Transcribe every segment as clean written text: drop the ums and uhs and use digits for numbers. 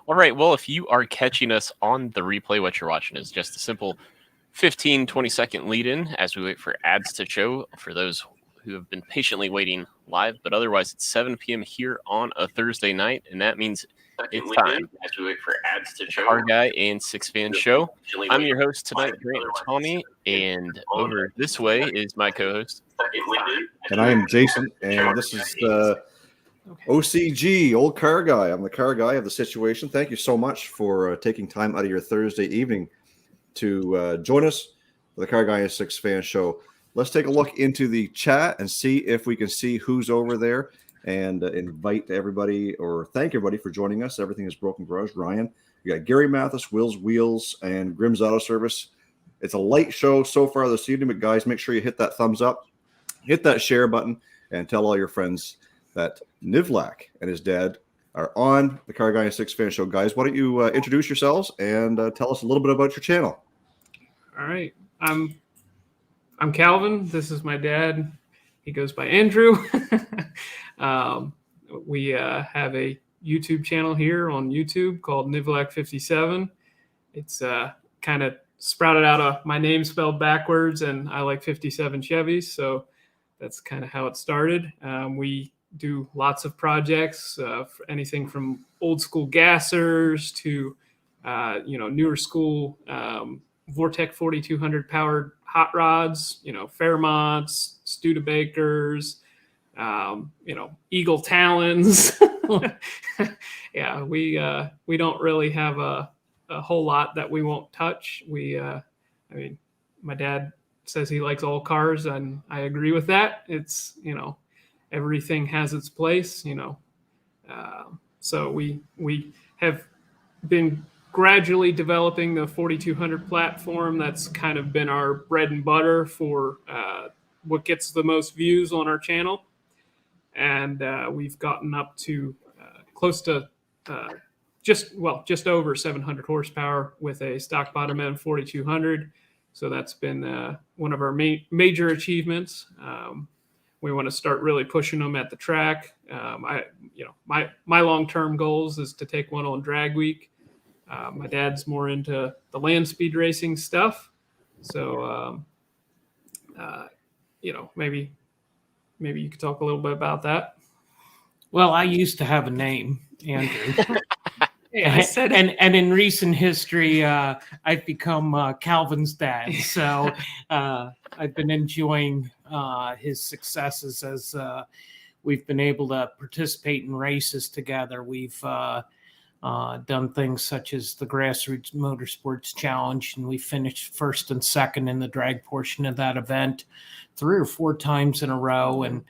All right. Well, if you are catching us on the replay, what you're watching is just a simple 15-20-second lead in as we wait for ads to show for those who have been patiently waiting live. But otherwise, it's 7 p.m. here on a Thursday night, and that means it's time as we wait for ads to show. CarrGuy and SixFan show. I'm your host tonight, Grant Tommy, and over this way is my co-host. And I am Jason, and this is OCG, Old Car Guy. I'm the car guy of the situation. Thank you so much for taking time out of your Thursday evening to join us for the CarrGuy and SixFan show. Let's take a look into the chat and see if we can see who's over there and invite everybody or thank everybody for joining us. Everything is Broken Garage. Ryan, you got Gary Mathis, Will's Wheels, and Grimm's Auto Service. It's a light show so far this evening, but guys, make sure you hit that thumbs up, hit that share button, and tell all your friends that Nivlac and his dad are on the CarrGuy and SixFan show. Guys, why don't you introduce yourselves and tell us a little bit about your channel? All right. I'm Calvin. This is my dad. He goes by Andrew. We have a YouTube channel here on YouTube called Nivlac57. It's kind of sprouted out of my name spelled backwards, and I like 57 Chevys, so that's kind of how it started. We do lots of projects, anything from old school gassers to newer school Vortec 4200 powered hot rods, Fairmonts, Studebakers, Eagle Talons. Yeah, we don't really have a whole lot that we won't touch. My dad says he likes all cars, and I agree with that. It's, everything has its place, so we have been gradually developing the 4200 platform. That's kind of been our bread and butter for what gets the most views on our channel. And we've gotten up to close to just over 700 horsepower with a stock bottom end 4200. So that's been one of our major achievements. We want to start really pushing them at the track. My long-term goals is to take one on drag week. My dad's more into the land speed racing stuff. So, maybe you could talk a little bit about that. Well, I used to have a name, Andrew. Yeah, I said it. And in recent history, I've become Calvin's dad. So I've been enjoying his successes as we've been able to participate in races together. We've done things such as the Grassroots Motorsports Challenge, and we finished first and second in the drag portion of that event 3 or 4 times in a row. And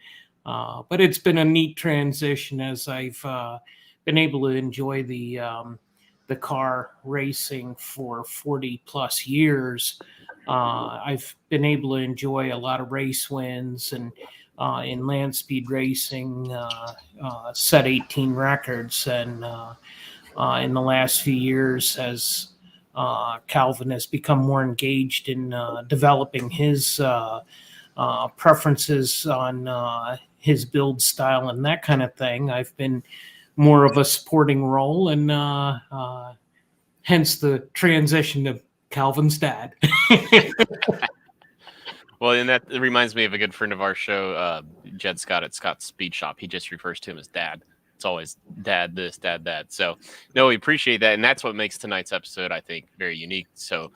but it's been a neat transition as I've been able to enjoy the car racing for 40 plus years. I've been able to enjoy a lot of race wins and in land speed racing, set 18 records. And in the last few years, as Calvin has become more engaged in developing his preferences on his build style and that kind of thing, I've been more of a supporting role, and hence the transition to Calvin's dad. Well, and that reminds me of a good friend of our show, Jed Scott at Scott's Speed Shop. He just refers to him as Dad. It's always Dad this, Dad that. So, no, we appreciate that, and that's what makes tonight's episode, I think, very unique. So,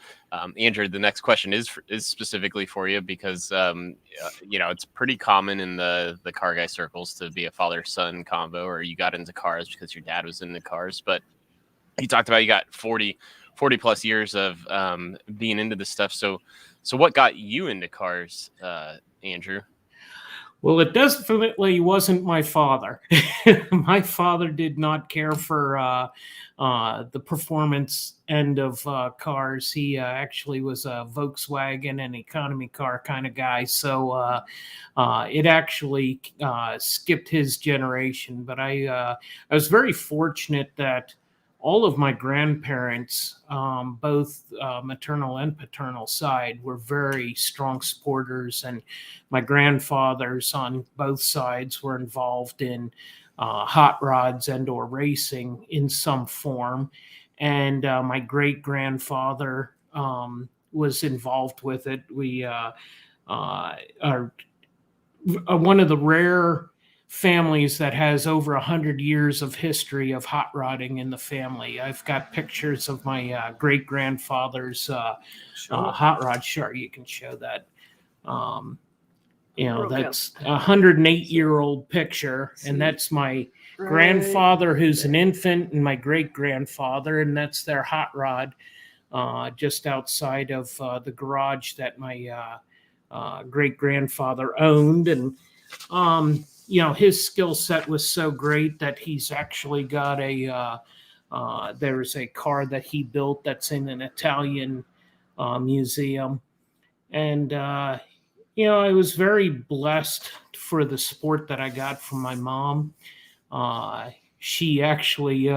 Andrew, the next question is specifically for you because, it's pretty common in the car guy circles to be a father-son combo, or you got into cars because your dad was into cars. But you talked about you got 40 plus years of being into this stuff. So what got you into cars, Andrew? Well, it definitely wasn't my father. My father did not care for the performance end of cars. He actually was a Volkswagen and economy car kind of guy. So it actually skipped his generation. But I was very fortunate that all of my grandparents, both maternal and paternal side, were very strong supporters, and my grandfathers on both sides were involved in hot rods and or racing in some form. And my great grandfather was involved with it. We are one of the rare families that has over 100 years of history of hot rodding in the family. I've got pictures of my great grandfather's hot rod. Sure, you can show that. That's a 108-year-old picture, and that's my grandfather who's an infant and my great grandfather, and that's their hot rod just outside of the garage that my great grandfather owned. And his skill set was so great that he's actually got there's a car that he built that's in an Italian museum. And I was very blessed for the support that I got from my mom. She actually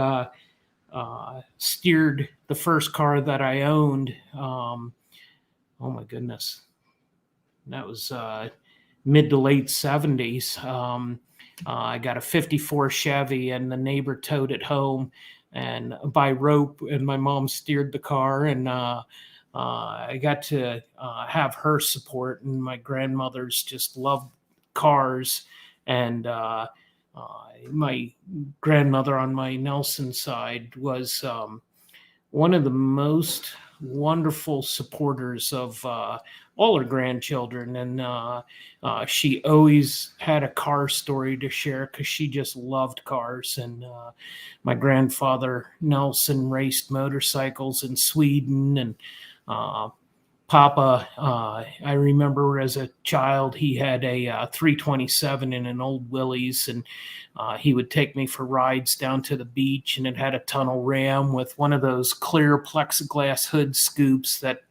steered the first car that I owned. Oh my goodness. That was mid to late 70s. I got a 54 Chevy, and the neighbor towed it home and by rope, and my mom steered the car, and I got to have her support. And my grandmothers just loved cars, and my grandmother on my Nelson side was one of the most wonderful supporters of all her grandchildren. And she always had a car story to share because she just loved cars. And my grandfather Nelson raced motorcycles in Sweden, and Papa, I remember as a child, he had a 327 in an old Willys, and he would take me for rides down to the beach, and it had a tunnel ram with one of those clear plexiglass hood scoops that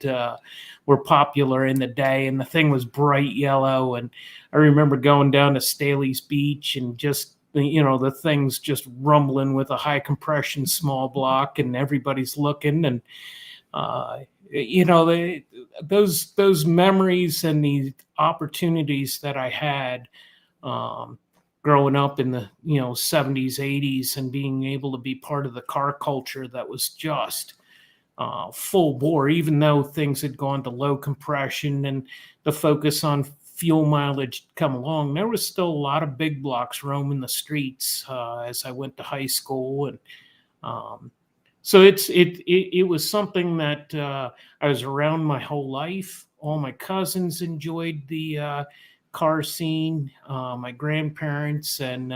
were popular in the day, and the thing was bright yellow. And I remember going down to Staley's Beach and just, the thing's just rumbling with a high compression small block, and everybody's looking. And those memories and the opportunities that I had growing up in the 70s, 80s, and being able to be part of the car culture that was just full bore, even though things had gone to low compression and the focus on fuel mileage come along, there was still a lot of big blocks roaming the streets as I went to high school. And so it was something that I was around my whole life. All my cousins enjoyed the car scene, my grandparents. And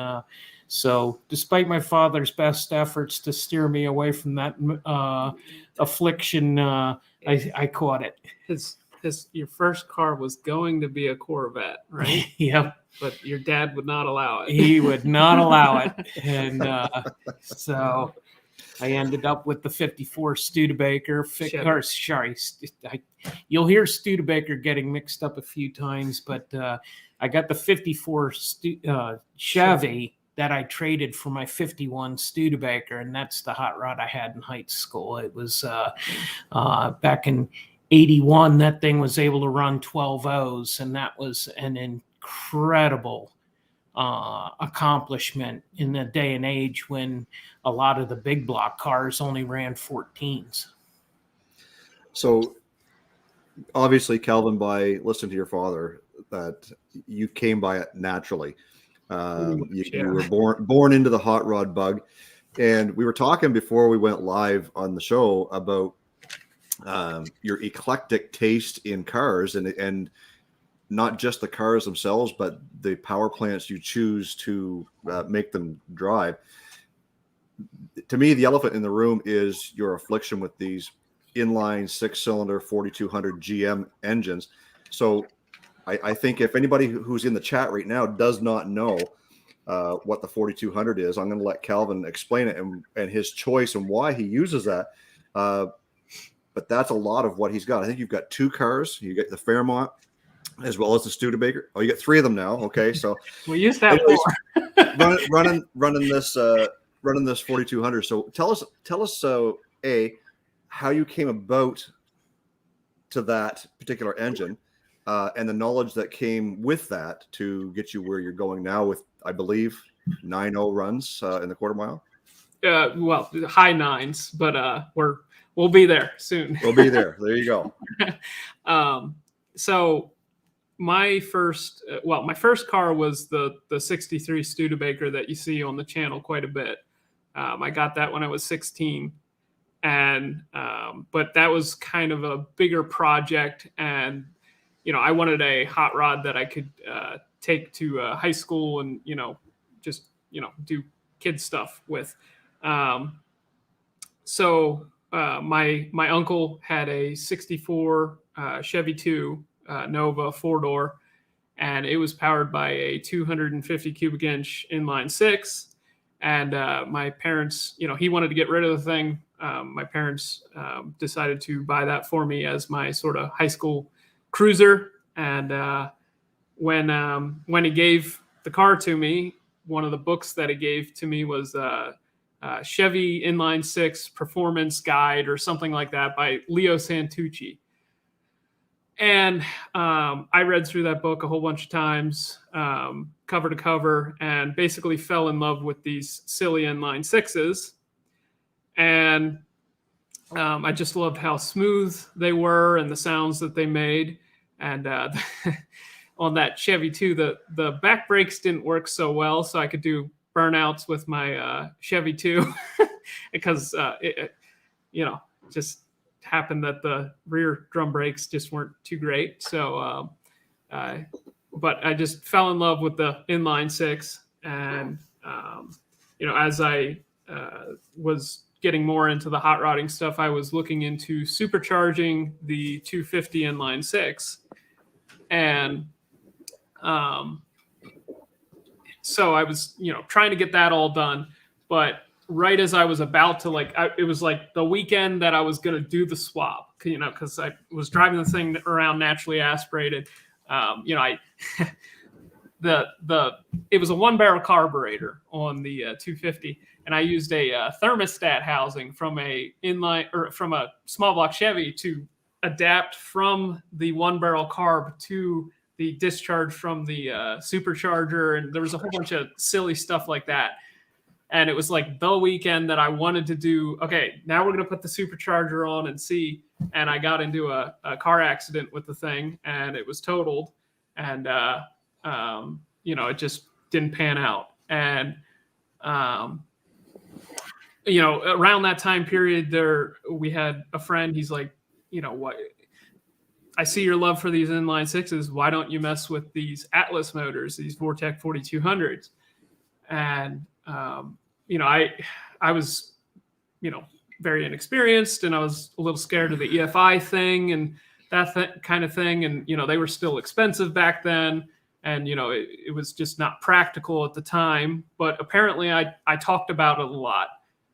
so despite my father's best efforts to steer me away from that affliction, I caught it. Your first car was going to be a Corvette, right? Yep. But your dad would not allow it. He would not allow it. And so I ended up with the 54 Studebaker. You'll hear Studebaker getting mixed up a few times, but I got the 54 Chevy that I traded for my 51 Studebaker, and that's the hot rod I had in high school. It was back in 81. That thing was able to run 12 O's, and that was an incredible accomplishment in the day and age when a lot of the big block cars only ran 14s. So obviously, Calvin, by listening to your father, that you came by it naturally. You were born into the hot rod bug. And we were talking before we went live on the show about your eclectic taste in cars, and not just the cars themselves, but the power plants you choose to make them drive. To me, the elephant in the room is your affliction with these inline 6-cylinder 4200 GM engines. So I think if anybody who's in the chat right now does not know what the 4200 is, I'm going to let Calvin explain it and his choice and why he uses that. But that's a lot of what he's got. I think you've got two cars. You get the Fairmont as well as the Studebaker. Oh, you get three of them now. Okay, so we use that running this 4200. So tell us how you came about to that particular engine and the knowledge that came with that to get you where you're going now with, I believe, 9.0 runs in the quarter mile? Well, high nines, but we'll be there soon. We'll be there. There you go. So my first car was the 63 Studebaker that you see on the channel quite a bit. I got that when I was 16, and but that was kind of a bigger project, and I wanted a hot rod that I could take to high school and just do kid stuff with. So my uncle had a 64 Chevy 2 Nova 4-door, and it was powered by a 250 cubic inch inline six. And my parents, he wanted to get rid of the thing. My parents decided to buy that for me as my sort of high school cruiser. And when he gave the car to me, one of the books that he gave to me was Chevy Inline Six Performance Guide or something like that by Leo Santucci. And I read through that book a whole bunch of times, cover to cover, and basically fell in love with these silly inline sixes. And I just loved how smooth they were and the sounds that they made. And on that Chevy 2, the back brakes didn't work so well, so I could do burnouts with my Chevy 2 because it just happened that the rear drum brakes just weren't too great. So but I just fell in love with the inline six, and as I was getting more into the hot rodding stuff, I was looking into supercharging the 250 inline six. And so I was, trying to get that all done. But right as I was about to, it was like the weekend that I was going to do the swap, because I was driving the thing around naturally aspirated. It was a 1-barrel carburetor on the 250. And I used a thermostat housing from a small block Chevy to adapt from the 1-barrel carb to the discharge from the supercharger, and there was a whole bunch of silly stuff like that. And it was like the weekend that I wanted to do, okay, now we're going to put the supercharger on and see. And I got into a car accident with the thing, and it was totaled. And, it just didn't pan out. And, around that time period we had a friend, he's like, what? I see your love for these inline sixes. Why don't you mess with these Atlas motors, these Vortec 4200s? And, I was, very inexperienced, and I was a little scared of the EFI thing and that kind of thing. And, they were still expensive back then. And, it was just not practical at the time. But apparently I talked about it a lot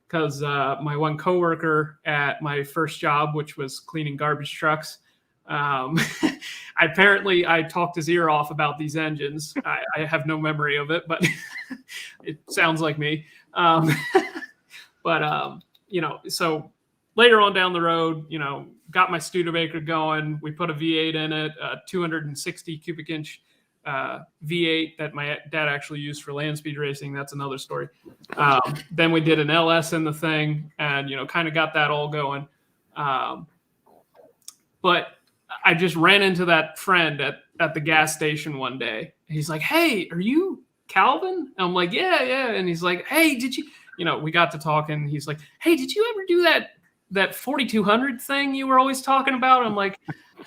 because my one coworker at my first job, which was cleaning garbage trucks, apparently I talked his ear off about these engines. I have no memory of it, but it sounds like me. So later on down the road, got my Studebaker going. We put a V8 in it, a 260 cubic inch V8 that my dad actually used for land speed racing. That's another story. Then we did an LS in the thing, and kind of got that all going. But I just ran into that friend at the gas station one day. He's like, "Hey, are you Calvin?" And I'm like, yeah. And he's like, "Hey, did you?" We got to talking. He's like, "Hey, did you ever do that 4200 thing you were always talking about?" I'm like,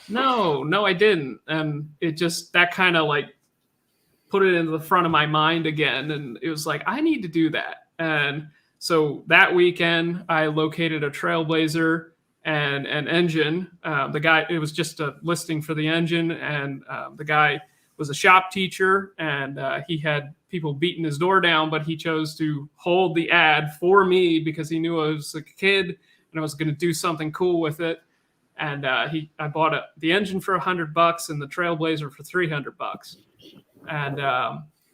No, I didn't. And it just, that kind of put it into the front of my mind again. And it was like, I need to do that. And so that weekend I located a Trailblazer and an engine. It was just a listing for the engine. And the guy was a shop teacher, and he had people beating his door down, but he chose to hold the ad for me because he knew I was a kid and I was going to do something cool with it. And I bought the engine for $100 and the Trailblazer for $300. And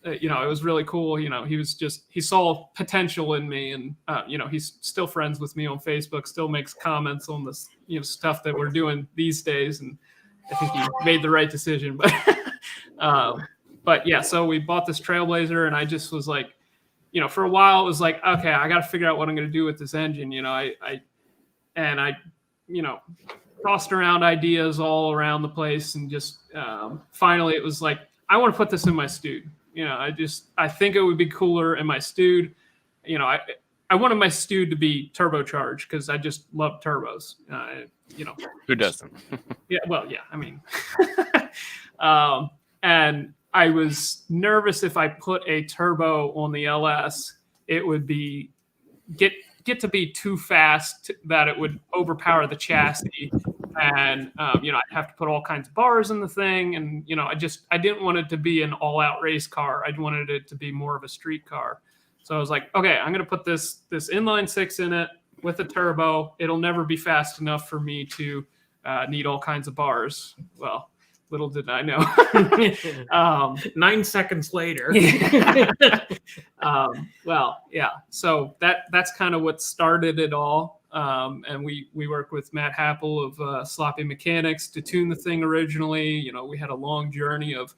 it was really cool. He saw potential in me, and he's still friends with me on Facebook, still makes comments on this stuff that we're doing these days, and I think he made the right decision. But yeah, so we bought this Trailblazer, and I just was like, for a while it was like, okay, I got to figure out what I'm going to do with this engine. I tossed around ideas all around the place, and just finally it was like, I want to put this in my Stewed. I think it would be cooler in my Stewed. I wanted my Stewed to be turbocharged because I just love turbos. Who doesn't? Yeah, well, yeah. I mean, and I was nervous if I put a turbo on the LS, it would be get to be too fast that it would overpower the chassis, and I'd have to put all kinds of bars in the thing, and I didn't want it to be an all-out race car. I wanted it to be more of a street car. So I was like, okay, I'm going to put this inline six in it with a turbo. It'll never be fast enough for me to need all kinds of bars. Well, little did I know. 9 seconds later. Well, yeah. So that's kind of what started it all. And we worked with Matt Happel of Sloppy Mechanics to tune the thing originally. We had a long journey of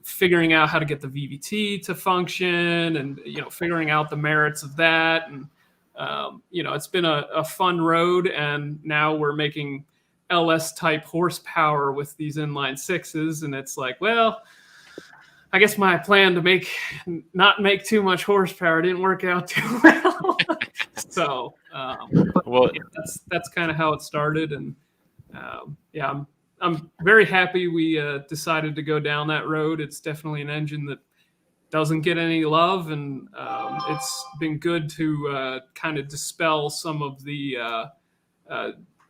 figuring out how to get the VVT to function, and figuring out the merits of that. And it's been a fun road, and now we're making LS type horsepower with these inline sixes, and it's like, well, I guess my plan to not make too much horsepower didn't work out too well. So well, yeah, that's kind of how it started, and I'm very happy we decided to go down that road. It's definitely an engine that doesn't get any love, and it's been good to kind of dispel some of the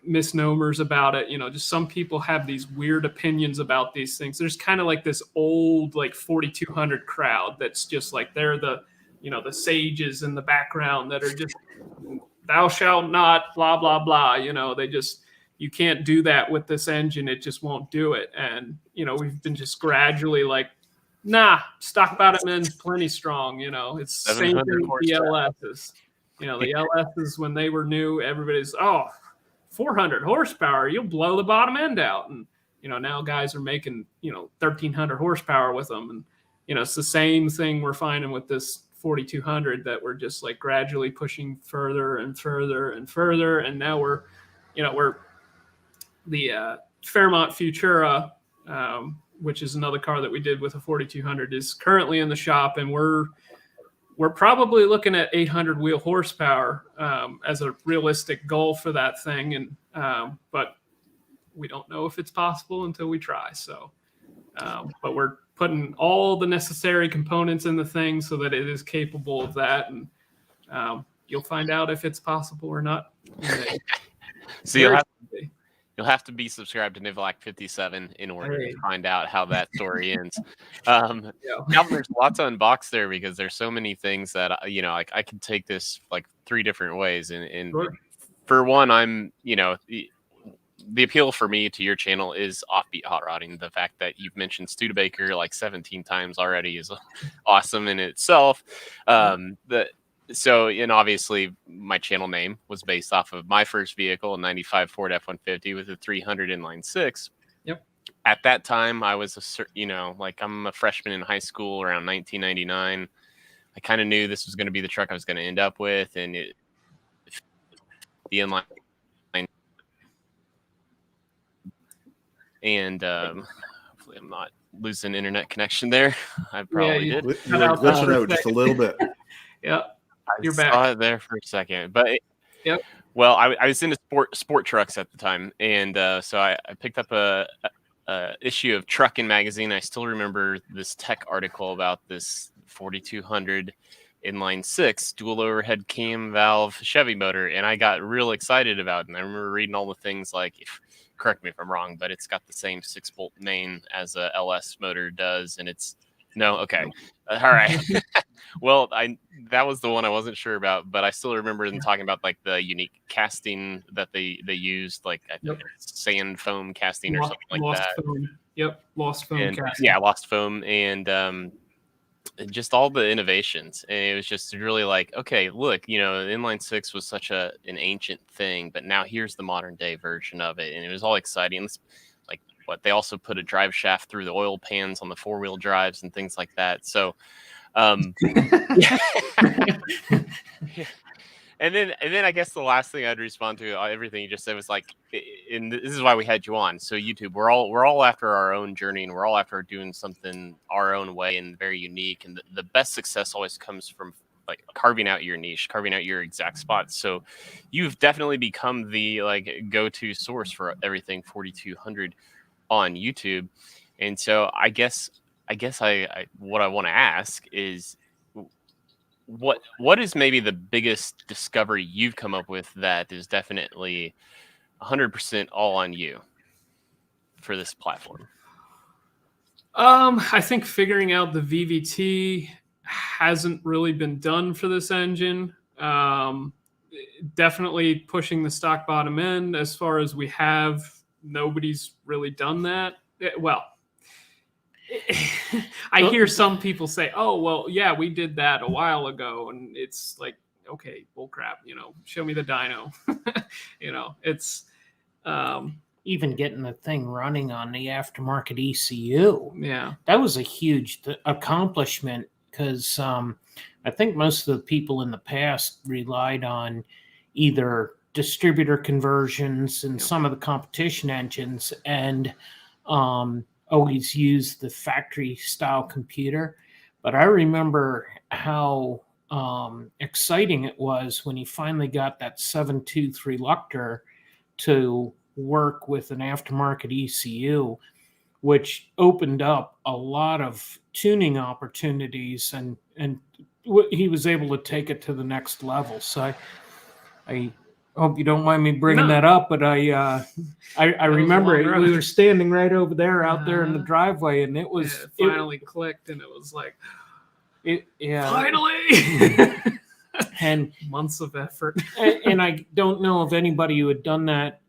misnomers about it. Just some people have these weird opinions about these things. There's kind of like this old 4200 crowd that's just like, they're the the sages in the background that are just, thou shalt not blah blah blah. They just, you can't do that with this engine. It just won't do it. And we've been just gradually like, nah, stock bottom's plenty strong. It's the same thing with the LSs. The LSs, when they were new, everybody's 400 horsepower, you'll blow the bottom end out. And now guys are making 1300 horsepower with them, and it's the same thing we're finding with this 4200, that we're just like gradually pushing further and further and further. And now we're the Fairmont Futura, which is another car that we did with a 4200, is currently in the shop, and we're probably looking at 800 wheel horsepower as a realistic goal for that thing. And but we don't know if it's possible until we try. So, but we're putting all the necessary components in the thing so that it is capable of that. And you'll find out if it's possible or not. So you'll have to be subscribed to Nivlac57 in order to find out how that story ends. Calvin, there's lots to unbox there, because there's so many things that I could take this like 3 different ways. And Sure. For one, I'm the appeal for me to your channel is offbeat hot rodding. The fact that you've mentioned Studebaker like 17 times already is awesome in itself. So, and obviously my channel name was based off of my first vehicle, a 95 Ford F-150 with a 300 inline six. Yep. At that time, I was I'm a freshman in high school around 1999. I kind of knew this was going to be the truck I was going to end up with, and the inline. And hopefully I'm not losing internet connection there. I probably did. You were glitching out just a little bit. Yep. I saw it there for a second, but yep. Well, I was into sport trucks at the time, and so I picked up a issue of Truckin' magazine. I still remember this tech article about this 4200 inline six dual overhead cam valve Chevy motor, and I got real excited about it. And I remember reading all the things like, correct me if I'm wrong, but it's got the same 6-bolt main as a LS motor does, and it's no, okay, all right. Well, that was the one I wasn't sure about, but I still remember them talking about like the unique casting that they used, like I think it's sand foam casting or something like that. Foam. Yep, lost foam casting. Yeah, lost foam, and just all the innovations. And it was just really like, okay, look, inline six was such an ancient thing, but now here's the modern day version of it, and it was all exciting. But they also put a drive shaft through the oil pans on the 4-wheel drives and things like that. So Yeah. Yeah. And then I guess the last thing I'd respond to everything you just said was like, and this is why we had you on. So YouTube, we're all after our own journey, and we're all after doing something our own way and very unique. And the best success always comes from like carving out your niche, carving out your exact spot. So you've definitely become the like go-to source for everything 4200 on YouTube. And so I guess I what I want to ask is, what is maybe the biggest discovery you've come up with that is definitely 100% all on you for this platform? I think figuring out the VVT hasn't really been done for this engine. Definitely pushing the stock bottom end. As far as we have, nobody's really done that. Well, I hear some people say, "Oh, well, yeah, we did that a while ago," and it's like, okay, bullcrap. Show me the dyno. It's Even getting the thing running on the aftermarket ECU. Yeah, that was a huge accomplishment because I think most of the people in the past relied on either distributor conversions and some of the competition engines and always used the factory style computer. But I remember how exciting it was when he finally got that 7-tooth reluctor to work with an aftermarket ECU, which opened up a lot of tuning opportunities, and he was able to take it to the next level. So I hope you don't mind me bringing that up, but I remember we were standing right over there out there in the driveway, and it was it finally clicked, and it was like, finally. And months of effort. And I don't know of anybody who had done that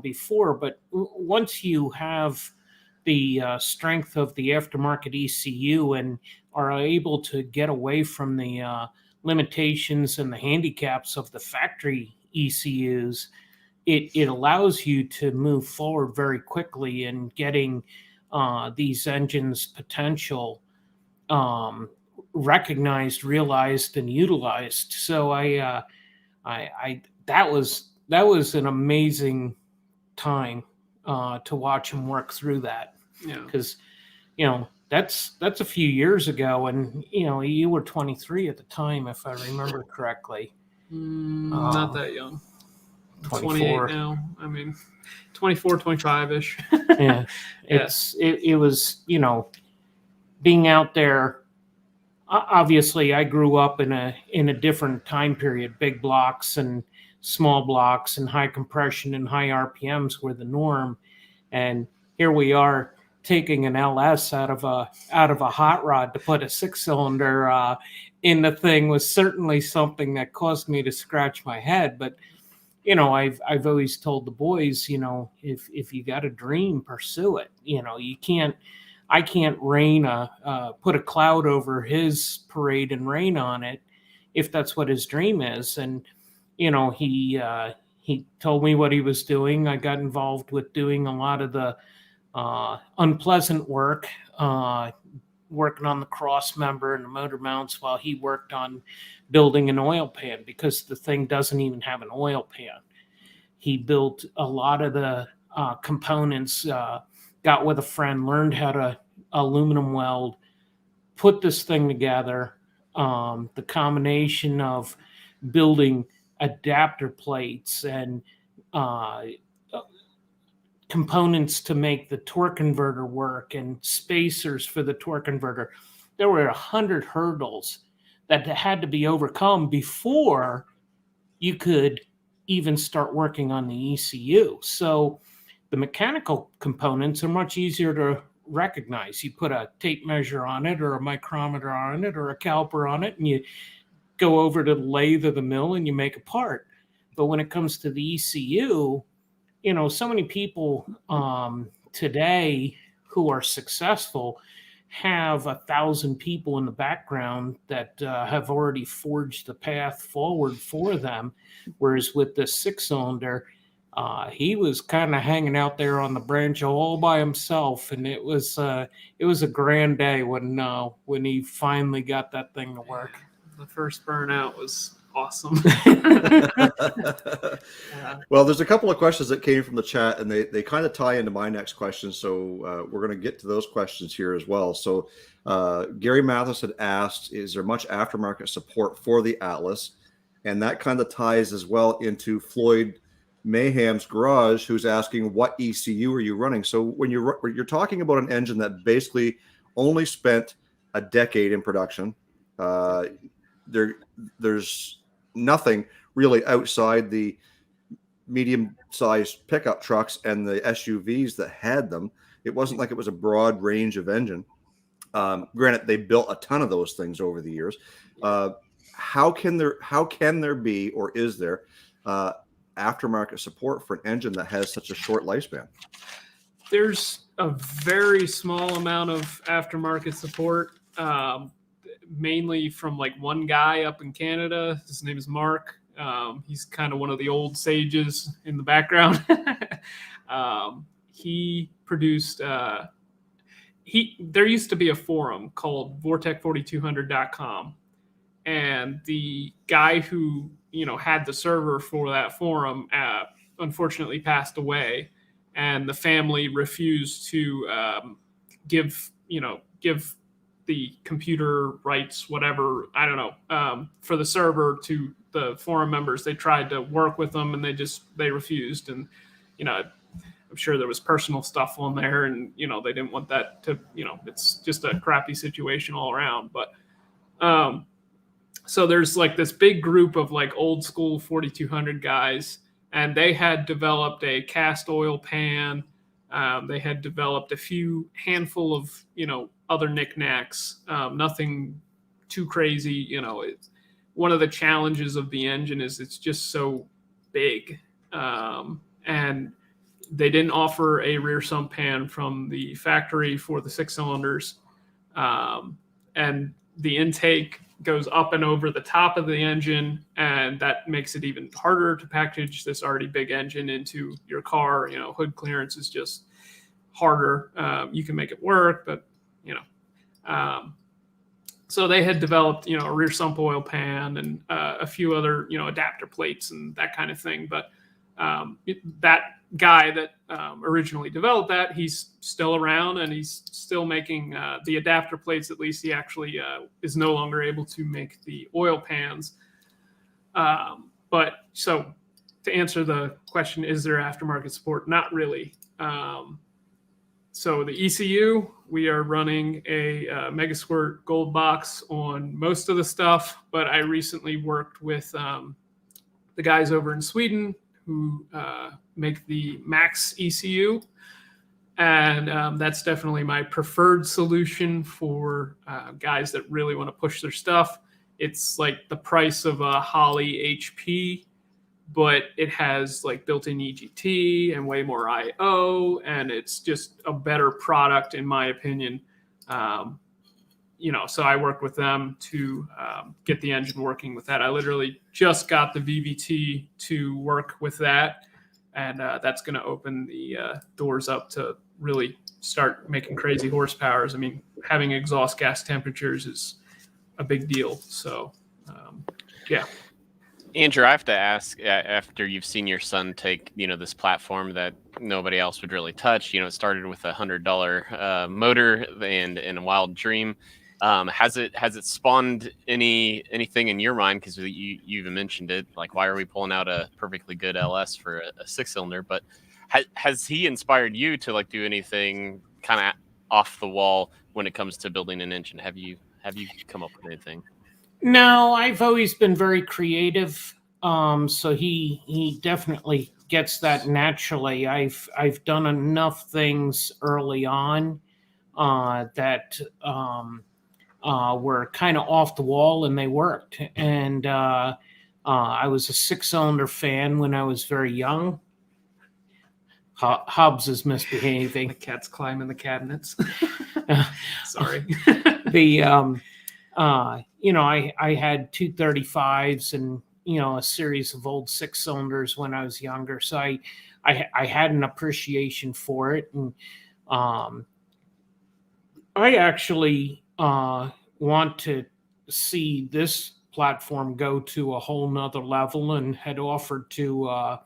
before, but once you have the strength of the aftermarket ECU and are able to get away from the limitations and the handicaps of the factory ECUs, it allows you to move forward very quickly in getting these engines' potential recognized, realized, and utilized. So that was an amazing time to watch him work through that. Yeah, because that's a few years ago, and you were 23 at the time, if I remember correctly. Not that young. 24 now. I mean, 24, 25-ish. Yeah, it was being out there. Obviously, I grew up in a different time period. Big blocks and small blocks and high compression and high RPMs were the norm, and here we are taking an LS out of a hot rod to put a 6-cylinder in the thing was certainly something that caused me to scratch my head. But I've always told the boys, if you got a dream, pursue it. I can't put a cloud over his parade and rain on it if that's what his dream is. And he told me what he was doing. I got involved with doing a lot of the unpleasant work, working on the cross member and the motor mounts while he worked on building an oil pan, because the thing doesn't even have an oil pan. He built a lot of the components, got with a friend, learned how to aluminum weld, put this thing together. The combination of building adapter plates and components to make the torque converter work and spacers for the torque converter. There were 100 hurdles that had to be overcome before you could even start working on the ECU. So the mechanical components are much easier to recognize. You put a tape measure on it or a micrometer on it or a caliper on it, and you go over to the lathe or the mill and you make a part. But when it comes to the ECU, so many people today who are successful have 1,000 people in the background that have already forged the path forward for them. Whereas with the 6-cylinder, he was kind of hanging out there on the branch all by himself, and it was a grand day when he finally got that thing to work. The first burnout was awesome. Well, there's a couple of questions that came from the chat, and they kind of tie into my next question. So we're going to get to those questions here as well. So Gary Mathis had asked, is there much aftermarket support for the Atlas? And that kind of ties as well into Floyd Mayhem's Garage, who's asking, what ECU are you running? So when you're talking about an engine that basically only spent a decade in production, there's nothing really outside the medium-sized pickup trucks and the SUVs that had them. It wasn't like it was a broad range of engine. Granted, they built a ton of those things over the years. How can there be, or is there aftermarket support for an engine that has such a short lifespan? There's a very small amount of aftermarket support, mainly from like one guy up in Canada. His name is Mark. He's kind of one of the old sages in the background. He produced there used to be a forum called Vortec4200.com, and the guy who had the server for that forum unfortunately passed away, and the family refused to give the computer rights, whatever, I don't know, for the server to the forum members. They tried to work with them, and they refused. And I'm sure there was personal stuff on there, and they didn't want that to, it's just a crappy situation all around. But so there's like this big group of like old school 4200 guys, and they had developed a cast oil pan. They had developed a handful of other knickknacks, nothing too crazy. One of the challenges of the engine is it's just so big, and they didn't offer a rear sump pan from the factory for the 6 cylinders, and the intake goes up and over the top of the engine, and that makes it even harder to package this already big engine into your car. Hood clearance is just harder. You can make it work, but so they had developed a rear sump oil pan and a few other adapter plates and that kind of thing. But that guy that originally developed that, he's still around, and he's still making the adapter plates. At least he actually is no longer able to make the oil pans. But so to answer the question, is there aftermarket support? Not really. So the ECU, we are running a Megasquirt Gold box on most of the stuff, but I recently worked with the guys over in Sweden who make the Max ECU, and that's definitely my preferred solution for guys that really want to push their stuff. It's like the price of a Holley HP, but it has like built-in EGT and way more I/O, and it's just a better product in my opinion. So I worked with them to get the engine working with that. I literally just got the VVT to work with that, and that's going to open the doors up to really start making crazy horsepowers. I mean, having exhaust gas temperatures is a big deal. So, yeah. Andrew, I have to ask, after you've seen your son take, this platform that nobody else would really touch, it started with $100 motor and a wild dream. Has it spawned anything in your mind? Because you even mentioned it, like, why are we pulling out a perfectly good LS for a 6-cylinder? But has he inspired you to like do anything kind of off the wall when it comes to building an engine? Have you come up with anything? No, I've always been very creative. So he definitely gets that naturally. I've done enough things early on that were kind of off the wall, and they worked. And I was a 6-cylinder fan when I was very young. Hobbs is misbehaving. The cat's climbing the cabinets. Sorry. I had 235s, and a series of old 6-cylinders when I was younger, so I had an appreciation for it, and I actually want to see this platform go to a whole nother level, and had offered to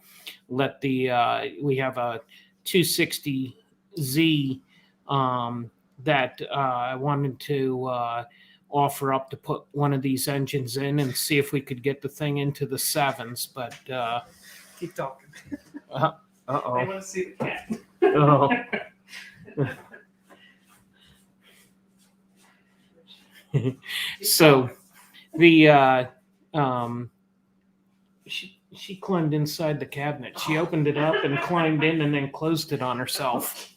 let we have a 260Z that I wanted to offer up to put one of these engines in and see if we could get the thing into the 7s, but Keep talking. uh-oh. I want to see the cat. Oh. So the she climbed inside the cabinet. She opened it up and climbed in and then closed it on herself.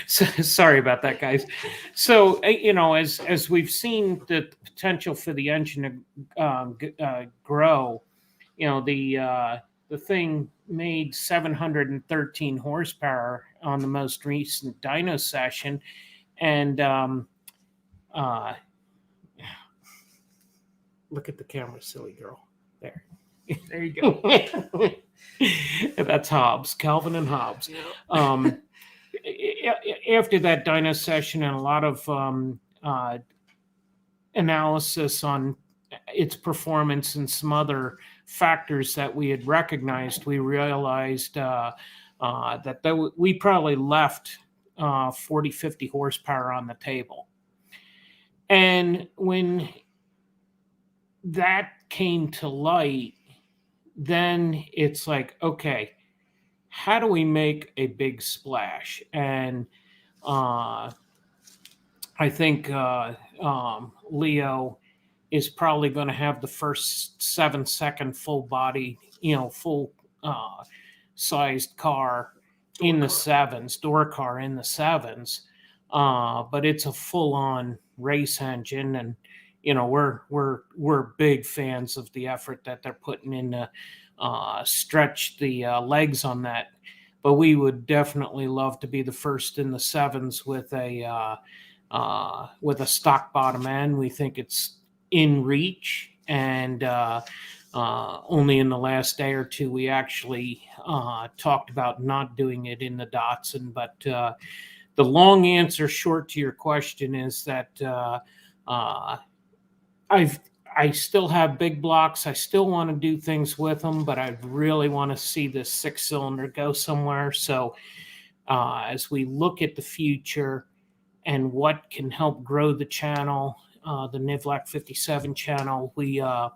So, sorry about that, guys. So, as we've seen the potential for the engine to grow, the thing made 713 horsepower on the most recent dyno session, and look at the camera, silly girl. There you go. That's Hobbs, Calvin and Hobbs. Yeah. After that dyno session and a lot of analysis on its performance and some other factors that we had recognized, we realized that we probably left 40, 50 horsepower on the table. And when that came to light, then it's like, okay, how do we make a big splash? And I think Leo is probably going to have the first 7-second full body, full sized car in the 7s, door car in the 7s. But it's a full on race engine, and we're big fans of the effort that they're putting in to stretch the legs on that. But we would definitely love to be the first in the 7s with a stock bottom end. We think it's in reach, and only in the last day or two we actually talked about not doing it in the Datsun. But the long answer short to your question is that I still have big blocks. I still want to do things with them, but I really want to see this 6-cylinder go somewhere. So as we look at the future and what can help grow the channel, the Nivlac57 channel, we know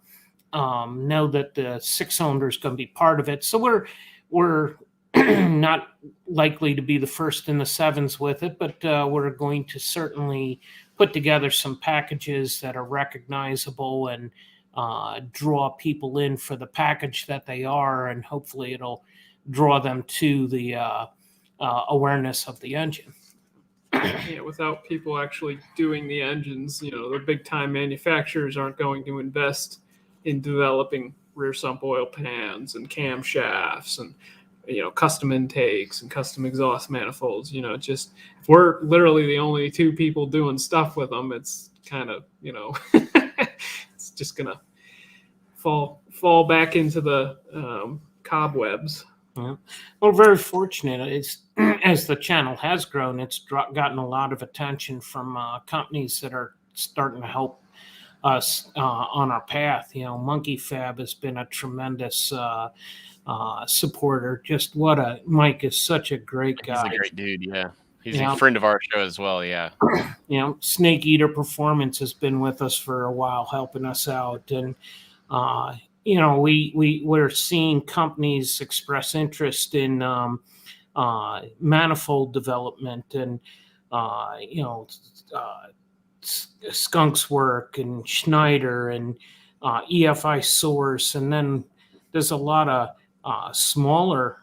that the 6-cylinder is going to be part of it. So we're not likely to be the first in the 7s with it, but we're going to certainly put together some packages that are recognizable and draw people in for the package that they are, and hopefully it'll draw them to the awareness of the engine. Yeah, without people actually doing the engines, the big time manufacturers aren't going to invest in developing rear sump oil pans and camshafts and custom intakes and custom exhaust manifolds. Just if we're literally the only 2 people doing stuff with them, it's kind of it's just gonna fall back into the cobwebs. Yeah. Well, very fortunate. It's as the channel has grown, it's gotten a lot of attention from companies that are starting to help us on our path. Monkey Fab has been a tremendous supporter. Just Mike is such a great guy. He's a great dude. Yeah. He's a friend of our show as well. Yeah. Snake Eater Performance has been with us for a while, helping us out. And, we're seeing companies express interest in manifold development and, Skunk's work and Schneider and EFI Source. And then there's a lot of smaller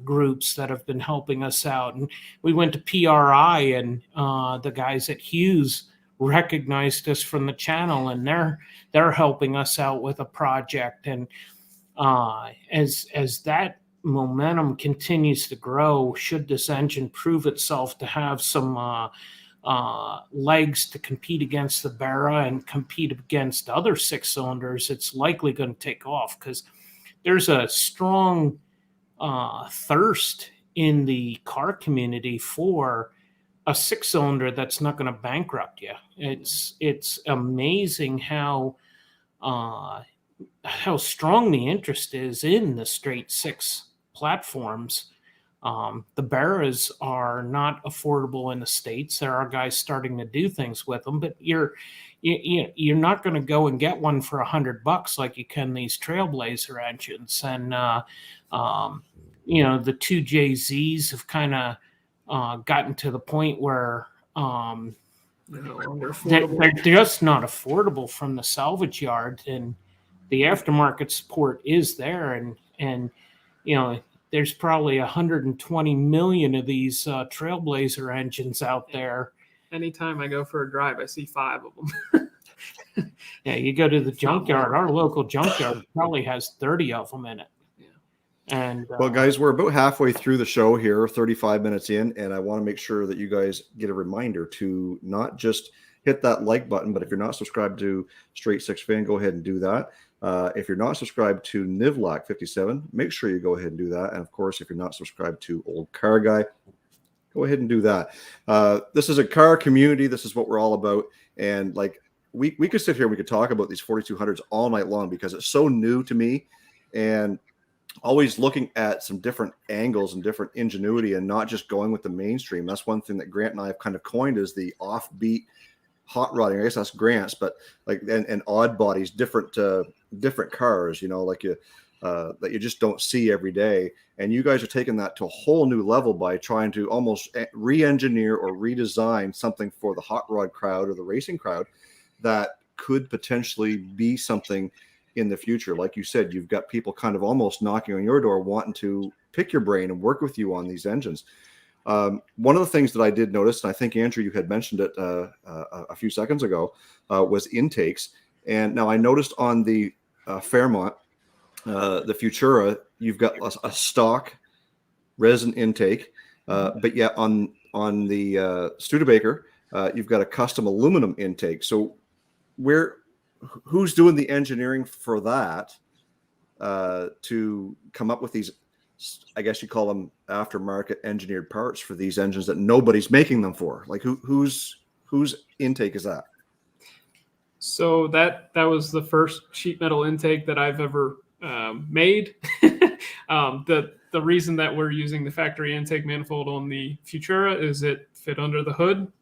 groups that have been helping us out. And we went to PRI, and the guys at Hughes recognized us from the channel, and they're helping us out with a project. And as that momentum continues to grow, should this engine prove itself to have some legs to compete against the Barra and compete against other 6-cylinders, it's likely going to take off because there's a strong thirst in the car community for a 6-cylinder that's not going to bankrupt you. It's amazing how strong the interest is in the straight 6 platforms. The Barras are not affordable in the States. There are guys starting to do things with them, but you're not going to go and get one for $100 like you can these Trailblazer engines. And the 2 JZs have kind of gotten to the point where they're just not affordable from the salvage yard, and the aftermarket support is there, and there's probably 120 million of these Trailblazer engines out there. Anytime I go for a drive, I see 5 of them. Yeah, you go to the junkyard. Our local junkyard probably has 30 of them in it. And well, guys, we're about halfway through the show here, 35 minutes in, and I want to make sure that you guys get a reminder to not just hit that like button, but if you're not subscribed to Straight Six Fan, go ahead and do that. If you're not subscribed to Nivlac57, make sure you go ahead and do that. And of course, if you're not subscribed to Old Car Guy, go ahead and do that. This is a car community. This is what we're all about. And like we could sit here and we could talk about these 4200s all night long because it's so new to me, and always looking at some different angles and different ingenuity and not just going with the mainstream. That's one thing that Grant and I have kind of coined as the offbeat hot rodding. I guess that's Grant's, but like and odd bodies, different cars, like that you just don't see every day. And you guys are taking that to a whole new level by trying to almost re-engineer or redesign something for the hot rod crowd or the racing crowd that could potentially be something in the future. Like you said, you've got people kind of almost knocking on your door wanting to pick your brain and work with you on these engines. One of the things that I did notice, and I think, Andrew, you had mentioned it a few seconds ago, was intakes. And now I noticed on the Fairmont, the Futura, you've got a stock resin intake, but yet on the Studebaker, you've got a custom aluminum intake. So who's doing the engineering for that to come up with these, I guess you call them aftermarket engineered parts for these engines that nobody's making them for? Like whose intake is that? So that was the first sheet metal intake that I've ever made. The reason that we're using the factory intake manifold on the Futura is it fit under the hood.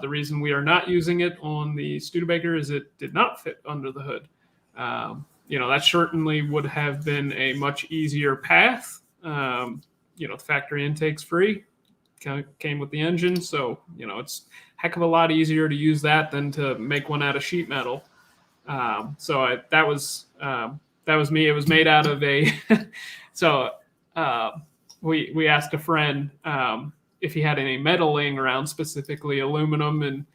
The reason we are not using it on the Studebaker is it did not fit under the hood. That certainly would have been a much easier path. The factory intake's free, came with the engine, so it's a heck of a lot easier to use that than to make one out of sheet metal. That was me. It was made out of a. We asked a friend if he had any metal laying around, specifically aluminum and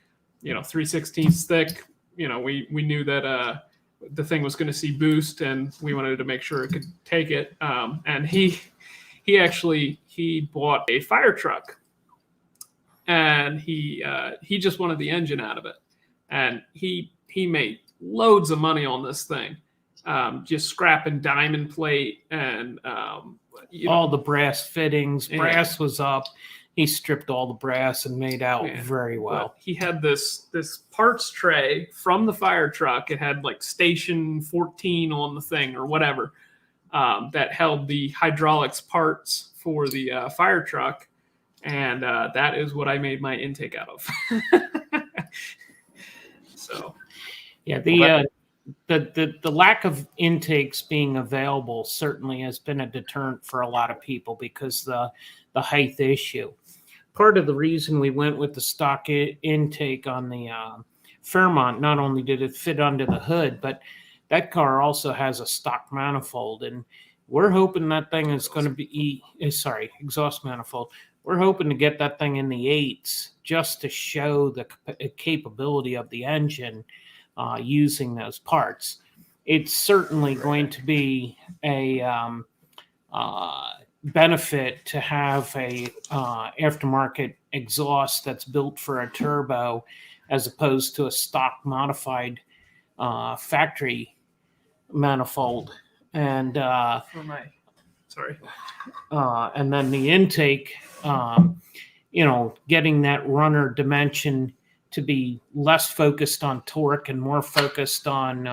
3/16 thick. We knew that the thing was going to see boost, and we wanted to make sure it could take it. And he bought a fire truck, and he just wanted the engine out of it, and he made loads of money on this thing, just scrapping diamond plate and all the brass fittings. Brass was up. He stripped all the brass and made out very well. He had this parts tray from the fire truck. It had like station 14 on the thing or whatever, that held the hydraulics parts for the fire truck. And that is what I made my intake out of. So, yeah, the lack of intakes being available certainly has been a deterrent for a lot of people because the height issue. Part of the reason we went with the stock intake on the Fairmont, not only did it fit under the hood, but that car also has a stock manifold, and we're hoping that thing is going to be exhaust manifold. We're hoping to get that thing in the 8s just to show the capability of the engine using those parts. It's certainly going to be a benefit to have a aftermarket exhaust that's built for a turbo as opposed to a stock modified factory manifold. And For my, sorry. and then the intake, getting that runner dimension to be less focused on torque and more focused on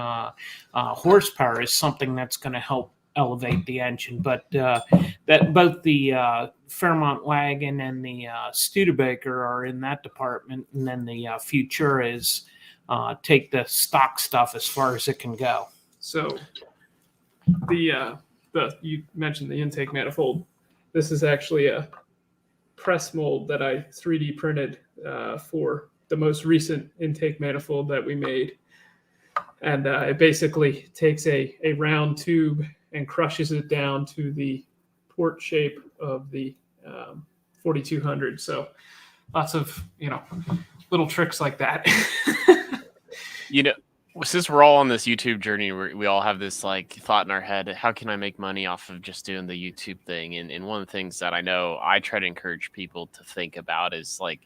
horsepower is something that's going to help elevate the engine. But that both the Fairmont wagon and the Studebaker are in that department, and then the Futura is take the stock stuff as far as it can go. So the you mentioned the intake manifold. This is actually a press mold that I 3D printed for the most recent intake manifold that we made. And it basically takes a round tube and crushes it down to the port shape of the 4200. So lots of, little tricks like that. Since we're all on this YouTube journey, we all have this like thought in our head, how can I make money off of just doing the YouTube thing? And one of the things that I know I try to encourage people to think about is like,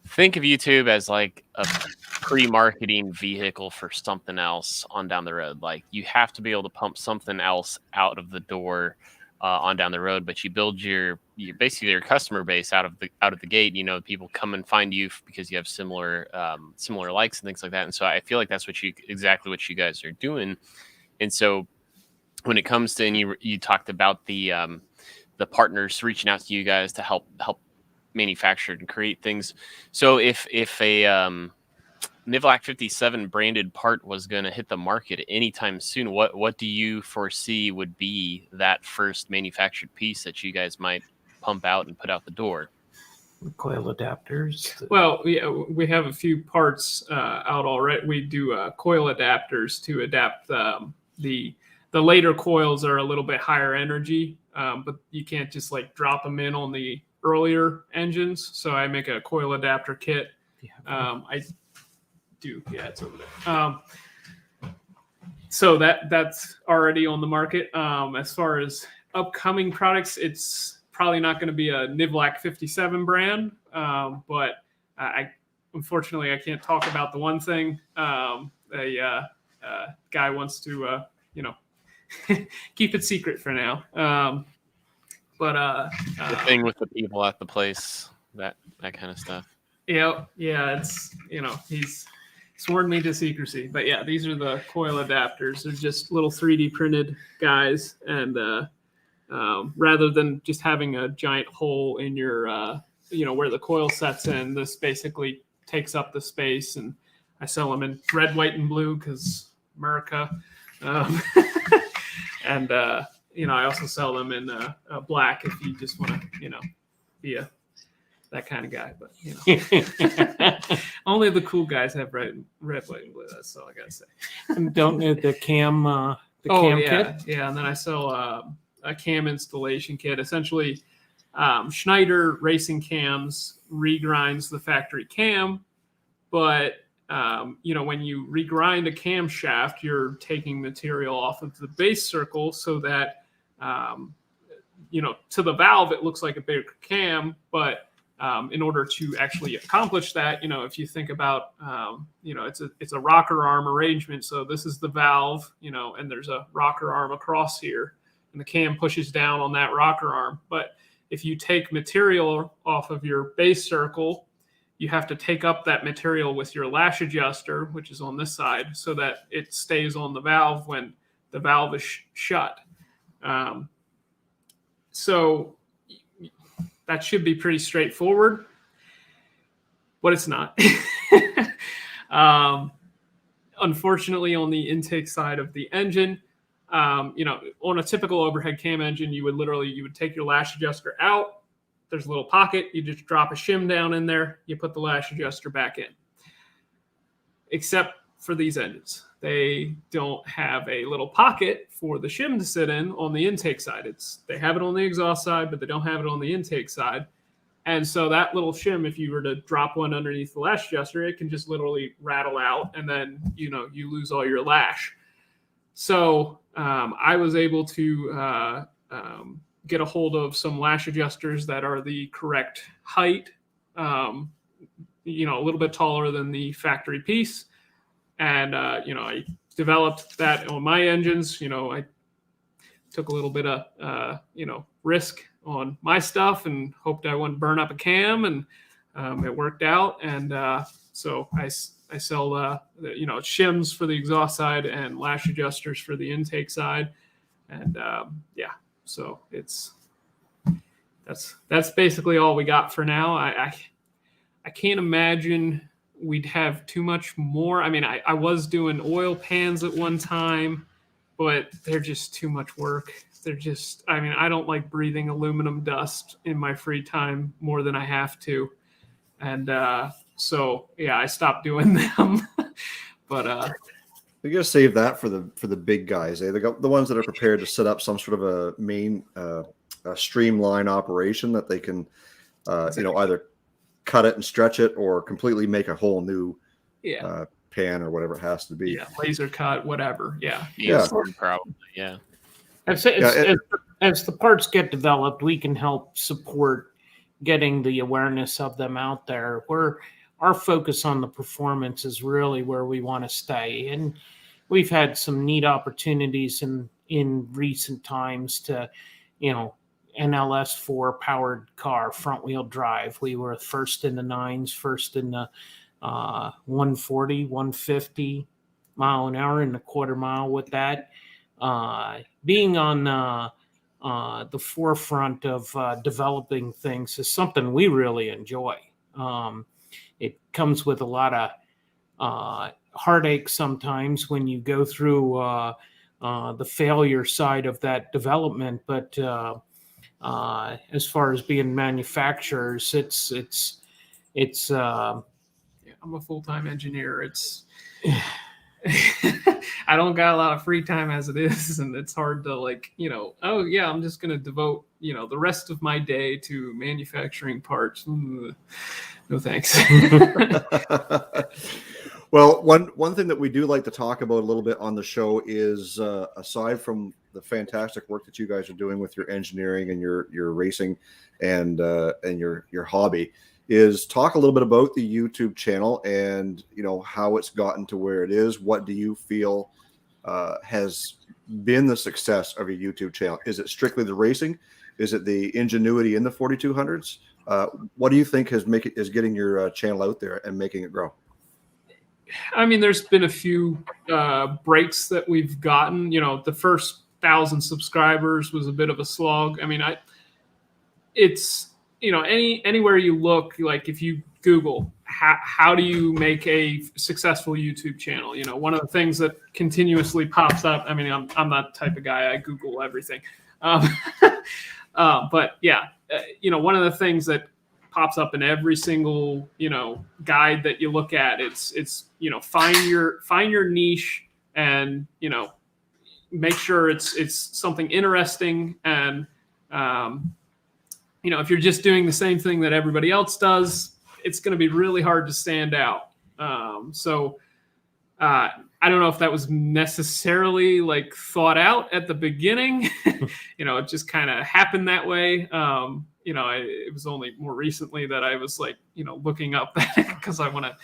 think of YouTube as like a pre-marketing vehicle for something else on down the road. Like you have to be able to pump something else out of the door on down the road, but you build your basically your customer base out of the gate. People come and find you because you have similar likes and things like that. And so I feel like that's exactly what you guys are doing. And so when it comes to, and you talked about the partners reaching out to you guys to help manufacture and create things. So if a Nivlac57 branded part was going to hit the market anytime soon, what do you foresee would be that first manufactured piece that you guys might pump out and put out the door? Coil adapters. Well, yeah, we have a few parts out already. We do coil adapters to adapt the later coils are a little bit higher energy, but you can't just like drop them in on the earlier engines. So I make a coil adapter kit. I do. Yeah, it's over there. So that's already on the market. As far as upcoming products, it's probably not going to be a Nivlac57 brand, but unfortunately I can't talk about the one thing. A guy wants to keep it secret for now. But the thing with the people at the place, that kind of stuff. Yeah, it's he's sworn me to secrecy. But yeah, these are the coil adapters. They're just little 3D printed guys, and rather than just having a giant hole in your where the coil sets in, this basically takes up the space. And I sell them in red, white, and blue because America. And I also sell them in black if you just want to be that kind of guy. But only the cool guys have red, white, and blue. That's all I gotta say. And don't know the cam. Cam kit. Yeah, and then I sell a cam installation kit. Essentially, Schneider Racing Cams regrinds the factory cam, but when you regrind a camshaft, you're taking material off of the base circle so that to the valve it looks like a bigger cam, but in order to actually accomplish that, if you think about, it's a rocker arm arrangement. So this is the valve, and there's a rocker arm across here, and the cam pushes down on that rocker arm. But if you take material off of your base circle, you have to take up that material with your lash adjuster, which is on this side, so that it stays on the valve when the valve is shut. So that should be pretty straightforward, but it's not. Unfortunately, on the intake side of the engine, on a typical overhead cam engine, you would take your lash adjuster out. There's a little pocket. You just drop a shim down in there. You put the lash adjuster back in. Except for these engines. They don't have a little pocket for the shim to sit in on the intake side. They have it on the exhaust side, but they don't have it on the intake side. And so that little shim, if you were to drop one underneath the lash adjuster, it can just literally rattle out, and then you lose all your lash. So I was able to get a hold of some lash adjusters that are the correct height, a little bit taller than the factory piece. And, I developed that on my engines. I took a little bit of, risk on my stuff and hoped I wouldn't burn up a cam, and it worked out. And so I sell, shims for the exhaust side and lash adjusters for the intake side. And so that's basically all we got for now. I can't imagine we'd have too much more. I mean, I was doing oil pans at one time, but they're just too much work. I don't like breathing aluminum dust in my free time more than I have to. And so, I stopped doing them. But we gotta save that for the big guys. They got the ones that are prepared to set up some sort of a main a streamline operation that they can either cut it and stretch it or completely make a whole new pan or whatever it has to be. Yeah, laser cut, whatever. Yeah. Probably. Yeah. As the parts get developed, we can help support getting the awareness of them out there. Our focus on the performance is really where we want to stay. And we've had some neat opportunities in recent times to, NLS4 powered car, front wheel drive. We were first in the 9s, first in the 140, 150 mile an hour in the quarter mile with that. Being on the forefront of developing things is something we really enjoy. It comes with a lot of heartache sometimes when you go through the failure side of that development, but as far as being manufacturers, it's I'm a full-time engineer. It's I don't got a lot of free time as it is, and it's hard to I'm just going to devote, the rest of my day to manufacturing parts. No thanks. Well, one thing that we do like to talk about a little bit on the show is aside from the fantastic work that you guys are doing with your engineering and your racing and your hobby, is talk a little bit about the YouTube channel and how it's gotten to where it is. What do you feel has been the success of your YouTube channel? Is it strictly the racing? Is it the ingenuity in the 4200s? What do you think is getting your channel out there and making it grow? I mean, there's been a few breaks that we've gotten. The first 1,000 subscribers was a bit of a slog. I mean, it's anywhere you look, like if you Google how do you make a successful YouTube channel, one of the things that continuously pops up. I mean, I'm that type of guy. I Google everything, but one of the things that pops up in every single guide that you look at, it's find your niche and make sure it's something interesting. And if you're just doing the same thing that everybody else does, it's going to be really hard to stand out. So I don't know if that was necessarily thought out at the beginning. It just kind of happened that way. It was only more recently that I was looking up because I want to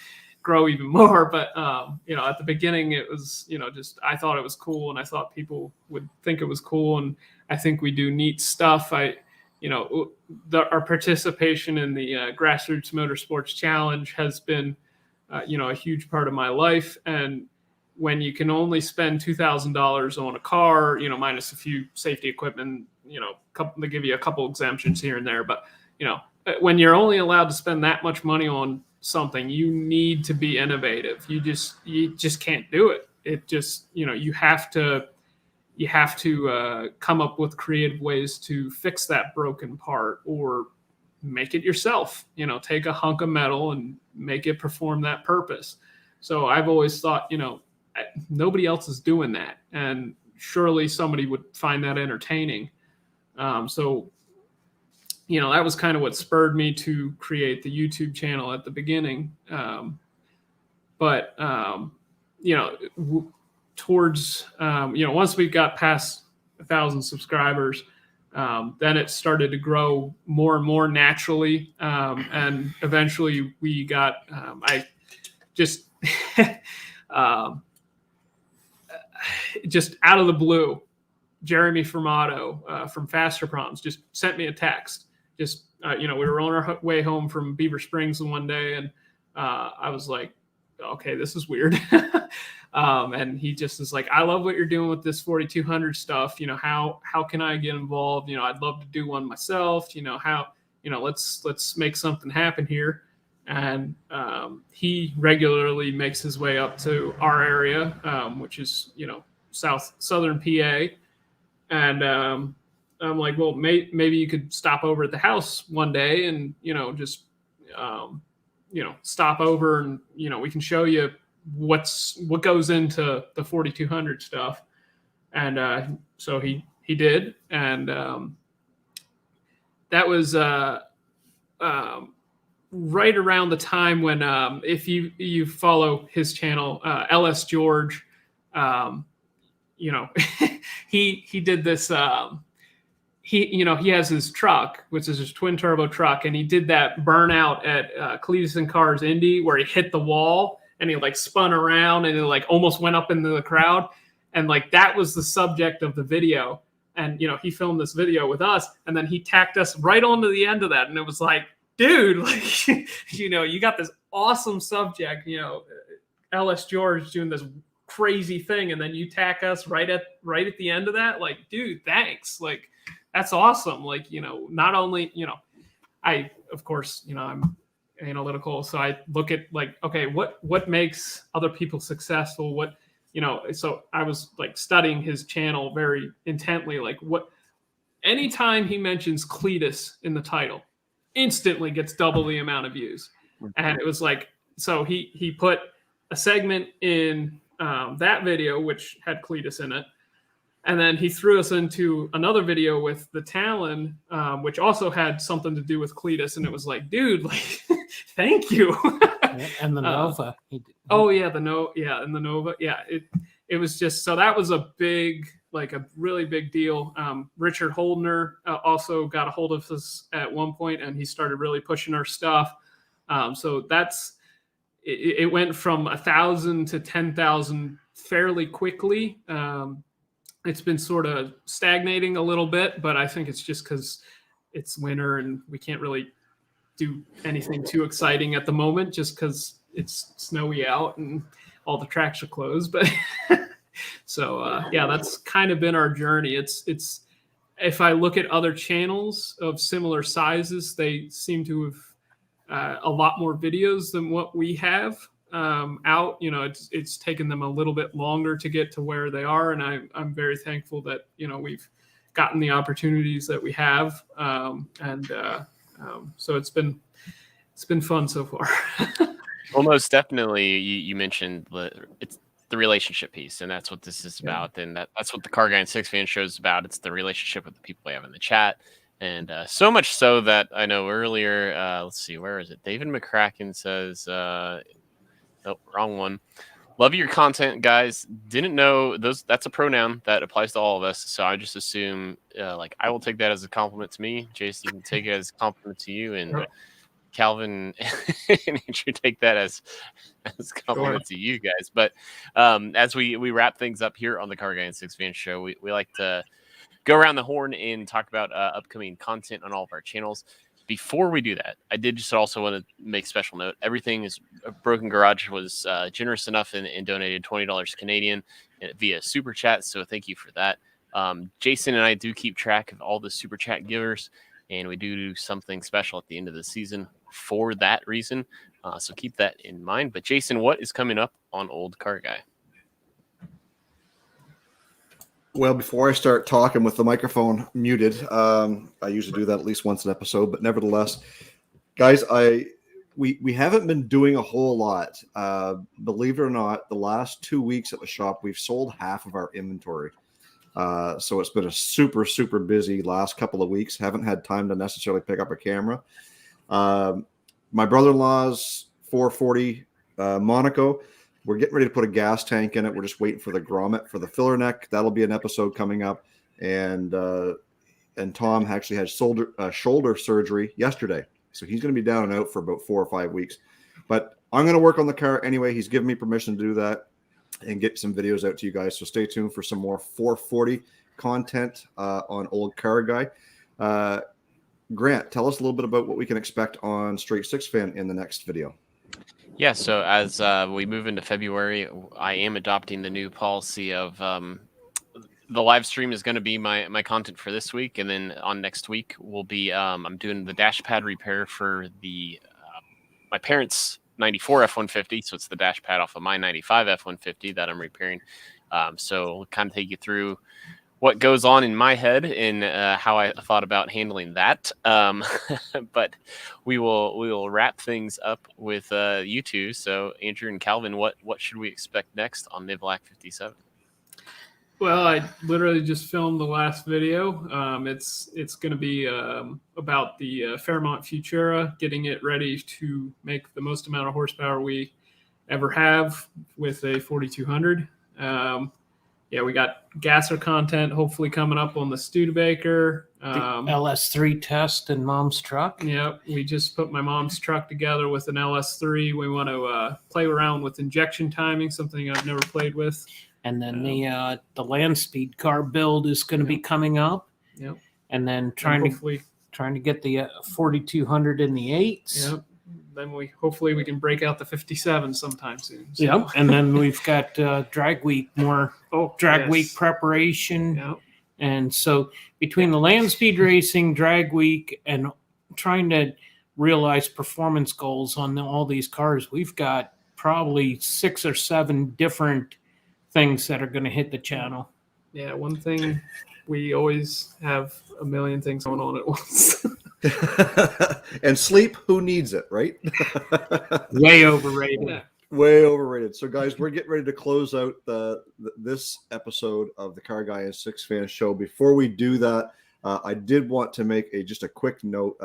grow even more. But, at the beginning it was, just, I thought it was cool and I thought people would think it was cool. And I think we do neat stuff. Our participation in the Grassroots Motorsports Challenge has been, a huge part of my life. And when you can only spend $2,000 on a car, minus a few safety equipment, they give you a couple exemptions here and there. But, when you're only allowed to spend that much money on something, you need to be innovative. You just can't do it. It just, you have to come up with creative ways to fix that broken part or make it yourself. Take a hunk of metal and make it perform that purpose. So I've always thought, nobody else is doing that, and surely somebody would find that entertaining. So that was kind of what spurred me to create the YouTube channel at the beginning. Towards once we got past 1,000 subscribers, then it started to grow more and more naturally. And eventually we got, I just, just out of the blue, Jeremy Formato from Faster Proms just sent me a text. Just, we were on our way home from Beaver Springs one day, and I was like, okay, this is weird. And he just is like, I love what you're doing with this 4200 stuff. How can I get involved? I'd love to do one myself. Let's make something happen here. And he regularly makes his way up to our area, which is, southern PA. And I'm like, well, maybe you could stop over at the house one day and, just, stop over and, we can show you what goes into the 4200 stuff. And so he did. And that was right around the time when, if you follow his channel, LS George, he did this, he has his truck, which is his twin turbo truck. And he did that burnout at Cletus and Cars Indy where he hit the wall and he like spun around and it like almost went up into the crowd. And like, that was the subject of the video. And, he filmed this video with us and then he tacked us right onto the end of that. And it was like, dude, like, you got this awesome subject, LS George doing this crazy thing. And then you tack us right at the end of that. Like, dude, thanks. Like, that's awesome. Like, not only, I, of course, I'm analytical. So I look at like, okay, what makes other people successful? What, so I was like studying his channel very intently. Like anytime he mentions Cletus in the title, instantly gets double the amount of views. And it was like, so he put a segment in that video, which had Cletus in it. And then he threw us into another video with the Talon, which also had something to do with Cletus. And it was like, dude, like, thank you. And the Nova. Oh yeah, and the Nova. Yeah, it was just, so that was a really big deal. Richard Holdner also got a hold of us at one point, and he started really pushing our stuff. So it went from 1,000 to 10,000 fairly quickly. It's been sort of stagnating a little bit, but I think it's just because it's winter and we can't really do anything too exciting at the moment just because it's snowy out and all the tracks are closed. But so that's kind of been our journey. It's if I look at other channels of similar sizes, they seem to have a lot more videos than what we have out. It's taken them a little bit longer to get to where they are, and I'm very thankful that we've gotten the opportunities that we have, so it's been fun so far. Well, most definitely, you mentioned it's the relationship piece, and that's what this is about, and that's what the CarrGuy and SixFan show is about. It's the relationship with the people we have in the chat. And so much so that I know earlier, let's see, where is it? David McCracken says, nope, wrong one. Love your content, guys. Didn't know that's a pronoun that applies to all of us. So I just assume, I will take that as a compliment to me. Jason, you can take it as a compliment to you. And Calvin and Andrew take that as a compliment to you guys. But as we wrap things up here on the CarrGuy and SixFan show, we like to go around the horn and talk about upcoming content on all of our channels. Before we do that, I did just also want to make special note. Everything is Broken Garage was generous enough and donated $20 Canadian via Super Chat. So thank you for that. Jason and I do keep track of all the Super Chat givers, and we do something special at the end of the season for that reason. So keep that in mind. But Jason, what is coming up on Old CarrGuy? Well, before I start talking with the microphone muted, I usually do that at least once an episode, but nevertheless, guys, we haven't been doing a whole lot. Believe it or not, the last 2 weeks at the shop, we've sold half of our inventory. So it's been a super, super busy last couple of weeks. Haven't had time to necessarily pick up a camera. My brother-in-law's 440 Monaco. We're getting ready to put a gas tank in it. We're just waiting for the grommet for the filler neck. That'll be an episode coming up. And and Tom actually had shoulder surgery yesterday. So he's going to be down and out for about 4 or 5 weeks. But I'm going to work on the car anyway. He's given me permission to do that and get some videos out to you guys. So stay tuned for some more 440 content on old CarrGuy. Grant, tell us a little bit about what we can expect on Straight SixFan in the next video. Yeah, so as we move into February, I am adopting the new policy of the live stream is going to be my content for this week, and then on next week will be I'm doing the dash pad repair for the my parents' 94 F-150, so it's the dash pad off of my 95 F-150 that I'm repairing. So we'll kind of take you through what goes on in my head and how I thought about handling that. But we will wrap things up with you two. So Andrew and Calvin, what should we expect next on Nivlac57? Well, I literally just filmed the last video. It's going to be about the Fairmont Futura, getting it ready to make the most amount of horsepower we ever have with a 4200. Yeah, we got gasser content hopefully coming up on the Studebaker. The LS3 test in Mom's truck. Yeah, we just put my mom's truck together with an LS3. We want to play around with injection timing, something I've never played with. And then the land speed car build is going to be coming up. Yep. And then trying to get the 4200 in the 8s. Yep. Then hopefully we can break out the 57 sometime soon. So. Yep. And then we've got drag week, week preparation. Yep. And so between the land speed racing, drag week, and trying to realize performance goals on all these cars, we've got probably 6 or 7 different things that are going to hit the channel. Yeah, one thing, we always have a million things going on at once. And sleep, who needs it, right? Way overrated. Yeah. Way overrated. So, guys, we're getting ready to close out this episode of the CarrGuy and SixFan show. Before we do that, I did want to make just a quick note.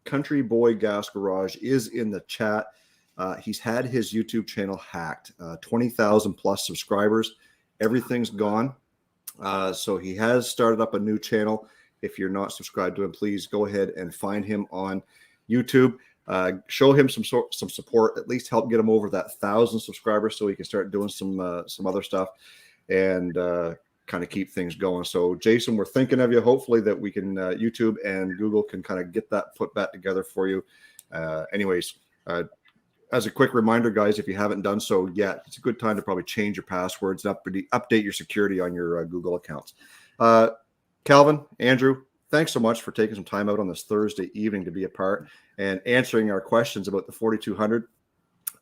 Country Boy Gas Garage is in the chat. He's had his YouTube channel hacked. 20,000 plus subscribers. Everything's gone. So he has started up a new channel. If you're not subscribed to him, please go ahead and find him on YouTube. Show him some support. At least help get him over that 1,000 subscribers so he can start doing some other stuff and kind of keep things going. So Jason, we're thinking of you. Hopefully that we can YouTube and Google can kind of get that put back together for you. Anyways. As a quick reminder, guys, if you haven't done so yet, it's a good time to probably change your passwords and update your security on your Google accounts. Calvin, Andrew, thanks so much for taking some time out on this Thursday evening to be a part and answering our questions about the 4200.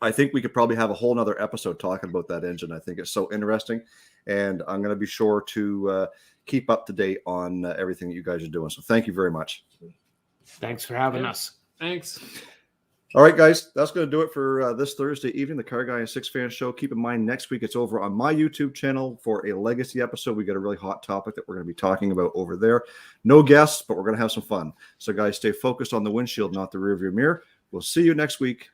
I think we could probably have a whole nother episode talking about that engine. I think it's so interesting, and I'm going to be sure to keep up to date on everything that you guys are doing. So thank you very much. Thanks for having us. Thanks. All right, guys, that's going to do it for this Thursday evening, the CarrGuy and SixFan show. Keep in mind, next week it's over on my YouTube channel for a legacy episode. We got a really hot topic that we're going to be talking about over there. No guests, but we're going to have some fun. So, guys, stay focused on the windshield, not the rearview mirror. We'll see you next week.